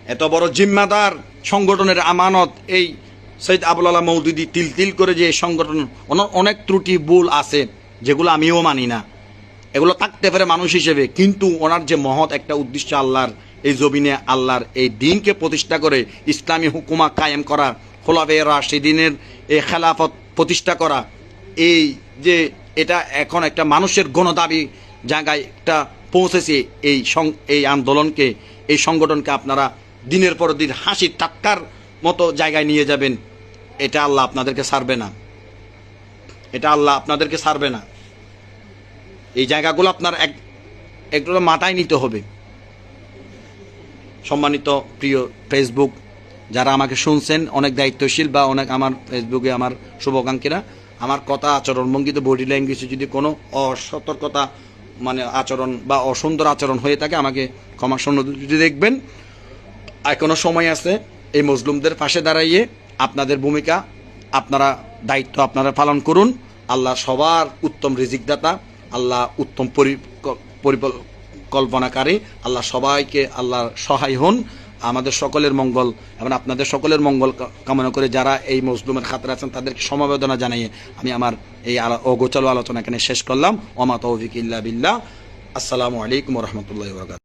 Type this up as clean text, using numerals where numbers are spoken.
এত বড় জিম্মাদার সংগঠনের আমানত এই সৈয়দ আবুল আলা মওদুদি তিল তিল করে যে সংগঠন, অনেক ত্রুটি ভুল আছে যেগুলো আমিও মানি না, এগুলো থাকতে পারে মানুষ হিসেবে, কিন্তু ওনার যে মহৎ একটা উদ্দেশ্য আল্লাহর এই জমিনে আল্লাহর এই দিনকে প্রতিষ্ঠা করে ইসলামী হুকুমা কায়েম করা, খোলাফায়ে রাশিদিনের এই খেলাফত প্রতিষ্ঠা করা, এই যে এটা এখন একটা মানুষের গণদাবি জায়গায় একটা পৌঁছেছে, এই আন্দোলনকে, এই সংগঠনকে আপনারা দিনের পর দিন হাসি ঠাট্টার মতো জায়গায় নিয়ে যাবেন, এটা আল্লাহ আপনাদেরকে ছাড়বে না, এটা আল্লাহ আপনাদেরকে ছাড়বে না। এই জায়গাগুলো আপনার একটু মাথায় নিতে হবে। সম্মানিত প্রিয় ফেসবুক যারা আমাকে শুনছেন, অনেক দায়িত্বশীল বা অনেক আমার ফেসবুকে আমার শুভাকাঙ্ক্ষীরা, আমার কথা আচরণভঙ্গিতে বডি ল্যাঙ্গুয়েজে যদি কোনো অসতর্কতা আচরণ বা অসুন্দর আচরণ হয়ে থাকে আমাকে ক্ষমা সুন্দর দেখবেন। এখনো সময় আছে, এই মজলুমদের পাশে দাঁড়াইয়ে আপনাদের ভূমিকা, আপনারা দায়িত্ব আপনারা পালন করুন। আল্লাহ সবার উত্তম রিজিকদাতা, আল্লাহ উত্তম পরিকল্পনাকারী, আল্লাহ সবাইকে আল্লাহর সহায় হন। আমাদের সকলের মঙ্গল এবং আপনাদের সকলের মঙ্গল কামনা করে যারা এই মজলুমের খাতিরে আছেন তাদেরকে সমবেদনা জানিয়ে আমি আমার এই অগোচর আলোচনা এখানে শেষ করলাম। ওমা তৌফিক ইল্লা বিল্লাহ। আসসালামু আলাইকুম ওয়া রাহমাতুল্লাহি ওয়া বারাকাতুহু।